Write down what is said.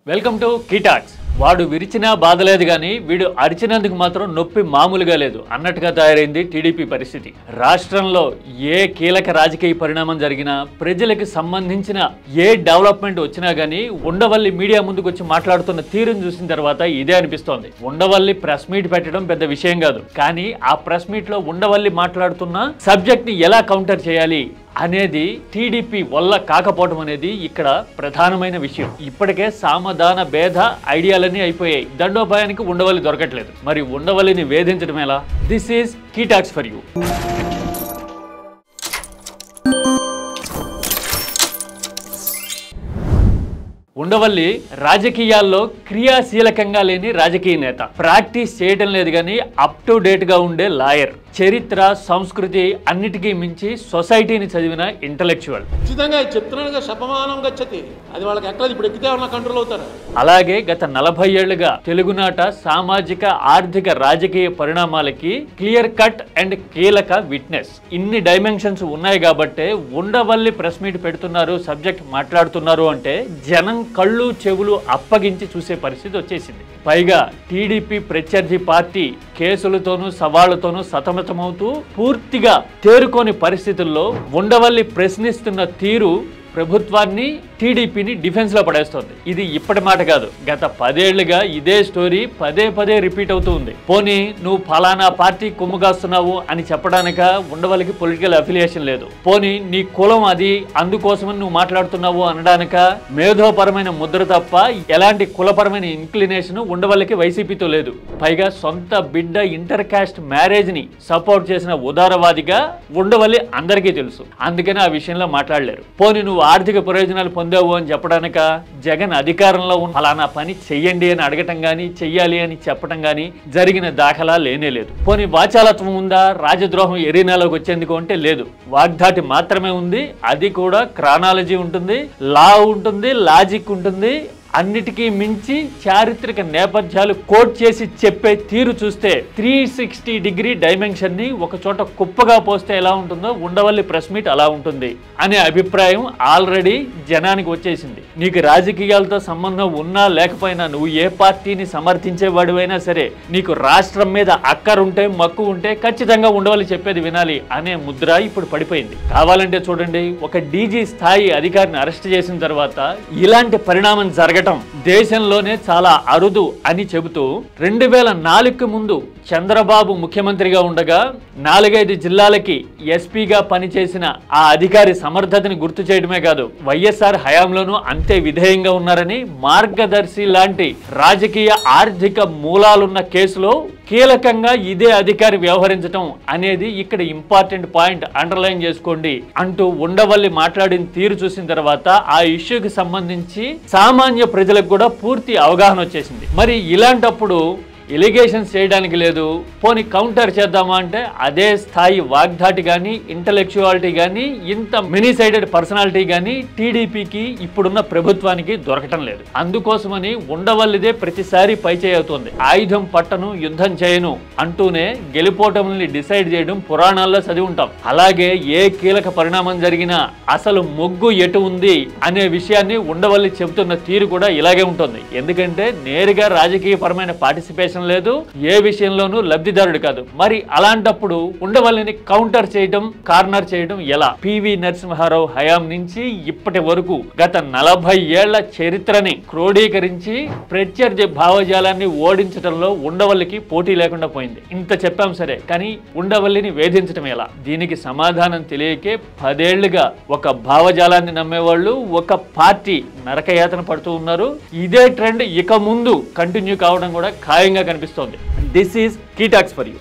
Welcome to కీటాక్స్. వాడు విరిచినా బాధలేదు కానీ వీడు అరిచినందుకు మాత్రం నొప్పి మామూలుగా లేదు అన్నట్టుగా తయారైంది టీడీపీ పరిస్థితి. రాష్ట్రంలో ఏ కీలక రాజకీయ పరిణామం జరిగినా, ప్రజలకు సంబంధించిన ఏ డెవలప్మెంట్ వచ్చినా కానీ ఉండవల్లి మీడియా ముందుకు వచ్చి మాట్లాడుతున్న తీరును చూసిన తర్వాత ఇదే అనిపిస్తోంది. ఉండవల్లి ప్రెస్ మీట్ పెట్టడం పెద్ద విషయం కాదు, కానీ ఆ ప్రెస్ మీట్ లో ఉండవల్లి మాట్లాడుతున్న సబ్జెక్ట్ ని ఎలా కౌంటర్ చేయాలి అనేది టీడీపీ వల్ల కాకపోవడం అనేది ఇక్కడ ప్రధానమైన విషయం. ఇప్పటికే సామధాన భేద ఐడియాలన్నీ అయిపోయాయి. దండోపాయానికి ఉండవల్లి దొరకట్లేదు. మరి ఉండవల్లిని వేధించడం ఎలా? This is key talks for you. Undavalli రాజకీయాల్లో క్రియాశీలకంగా లేని రాజకీయ నేత, ప్రాక్టీస్ చేయడం లేదు కానీ అప్ టు డేట్ గా ఉండే లాయర్, చరిత్ర సంస్కృతి అన్నిటికీ మించి సొసైటీని చదివిన ఇంటలెక్చువల్. అలాగే గత 40 ఏళ్లుగా తెలుగునాట సామాజిక ఆర్థిక రాజకీయ పరిణామాలకి క్లియర్ కట్ అండ్ కీలక విట్నెస్. ఇన్ని డైమెన్షన్స్ ఉన్నాయి కాబట్టే ఉండవల్లి ప్రెస్ మీట్ పెడుతున్నారు, సబ్జెక్ట్ మాట్లాడుతున్నారు అంటే జనం కళ్ళు చెవులు అప్పగించి చూసే పరిస్థితి వచ్చేసింది. పైగా టీడీపీ ప్రత్యర్థి పార్టీ కేసులతోనూ సవాళ్లతోనూ సతమతమవుతూ పూర్తిగా తేరుకోని పరిస్థితుల్లో ఉండవల్లి ప్రశ్నిస్తున్న తీరు ప్రభుత్వాన్ని, టీడీపీని డిఫెన్స్ లో పడేస్తోంది. ఇది ఇప్పటి మాట కాదు, గత 10 ఏళ్లుగా ఇదే స్టోరీ పదే పదే రిపీట్ అవుతూ ఉంది. పోనీ నువ్వు ఫలానా పార్టీ కుమ్ముగాస్తున్నావు అని చెప్పడానిక ఉండవల్లికి పొలిటికల్ అఫిలియేషన్ లేదు. పోనీ నీ కులం అది, అందుకోసమని నువ్వు మాట్లాడుతున్నావు అనడానిక మేధోపరమైన ముద్ర తప్ప ఎలాంటి కులపరమైన ఇంక్లినేషన్ ఉండవల్లికి వైసీపీతో లేదు. పైగా సొంత బిడ్డ ఇంటర్ కాస్ట్ మ్యారేజ్ ని సపోర్ట్ చేసిన ఉదారవాదిగా ఉండవల్లి అందరికీ తెలుసు. అందుకని ఆ విషయంలో మాట్లాడలేరు. పోనీ నువ్వు ఆర్థిక ప్రయోజనాలు పొందావు అని చెప్పడానిక జగన్ అధికారంలో ఉన్న ఫలానా పని చెయ్యండి అని అడగటం గానీ, చెయ్యాలి అని చెప్పడం గానీ జరిగిన దాఖలా లేనే లేదు. పోనీ వాచాలత్వం ఉందా? రాజద్రోహం ఎరీనాలోకి వచ్చేందుకు అంటే లేదు. వాగ్దాటి మాత్రమే ఉంది. అది కూడా క్రానాలజీ ఉంటుంది, లా ఉంటుంది, లాజిక్ ఉంటుంది. అన్నిటికీ మించి చారిత్రక నేపథ్యాలు కోట్ చేసి చెప్పే తీరు చూస్తే 360 డిగ్రీ డైమెన్షన్ ని ఒక చోట కుప్పగా పోస్తే ఎలా ఉంటుందో ఉండవల్లి ప్రెస్ మీట్ అలా ఉంటుంది అనే అభిప్రాయం ఆల్రెడీ జనానికి వచ్చేసింది. నీకు రాజకీయాలతో సంబంధం ఉన్నా లేకపోయినా, నువ్వు ఏ పార్టీని సమర్థించేవాడివైనా సరే, నీకు రాష్ట్రం మీద అక్కరుంటే మక్కువ ఉంటే ఖచ్చితంగా ఉండవల్లి చెప్పేది వినాలి అనే ముద్ర ఇప్పుడు పడిపోయింది. కావాలంటే చూడండి, ఒక డీజీ స్థాయి అధికారిని అరెస్ట్ చేసిన తర్వాత ఇలాంటి పరిణామం జరగడం దేశంలోనే చాలా అరుదు అని చెబుతూ 2004కు ముందు చంద్రబాబు ముఖ్యమంత్రిగా ఉండగా 4-5 జిల్లాలకి ఎస్పీగా పనిచేసిన ఆ అధికారి సమర్థతని గుర్తు చేయడమే కాదు, వైఎస్ఆర్ హయాంలోనూ అంతే విధేయంగా ఉన్నారని, మార్గదర్శి లాంటి రాజకీయ ఆర్థిక మూలాలున్న కేసులో కీలకంగా ఇదే అధికారి వ్యవహరించడం అనేది ఇక్కడ ఇంపార్టెంట్ పాయింట్, అండర్లైన్ చేసుకోండి అంటూ ఉండవల్లి మాట్లాడిన తీరు చూసిన తర్వాత ఆ ఇష్యూకి సంబంధించి సామాన్య ప్రజలకు కూడా పూర్తి అవగాహన వచ్చేసింది. మరి ఇలాంటప్పుడు ఎలిగేషన్స్ చేయడానికి లేదు, పోనీ కౌంటర్ చేద్దామా అంటే అదే స్థాయి వాగ్దాటి కానీ, ఇంటలెక్చువాలిటీ కానీ, ఇంత మెనీ సైడెడ్ పర్సనాలిటీ కానీ టీడీపీకి ఇప్పుడున్న ప్రభుత్వానికి దొరకటం లేదు. అందుకోసమని ఉండవల్లిదే ప్రతిసారి పైచేయి అవుతుంది. ఆయుధం పట్టను, యుద్ధం చేయను అంటూనే గెలిపోవటంని డిసైడ్ చేయడం పురాణాల్లో చదివి ఉంటాం. అలాగే ఏ కీలక పరిణామం జరిగినా అసలు మొగ్గు ఎటు ఉంది అనే విషయాన్ని ఉండవల్లి చెబుతున్న తీరు కూడా ఇలాగే ఉంటుంది. ఎందుకంటే నేరుగా రాజకీయ పరమైన పార్టిసిపేషన్ లేదు, ఏ విషయంలోనూ లబ్ధిదారుడు కాదు. మరి అలాంటప్పుడు ఉండవల్లిని కౌంటర్ చేయడం, కార్నర్ చేయడం ఎలా? పివి నరసింహారావు హయాం నుంచి ఇప్పటి వరకు గత 40 ఏళ్ల చరిత్రని క్రోడీకరించి ప్రత్యర్థి భావజాలాన్ని ఓడించడంలో ఉండవల్లికి పోటీ లేకుండా పోయింది. ఇంత చెప్పాం సరే, కానీ ఉండవల్లిని వేధించడం ఎలా? దీనికి సమాధానం తెలియకే 10 ఏళ్లుగా ఒక భావజాలాన్ని నమ్మేవాళ్ళు, ఒక పార్టీ నరకయాతన పడుతూ ఉన్నారు. ఇదే ట్రెండ్ ఇక ముందు కంటిన్యూ కావడం కూడా ఖాయంగా కనిపిస్తోంది. This is key talks for you.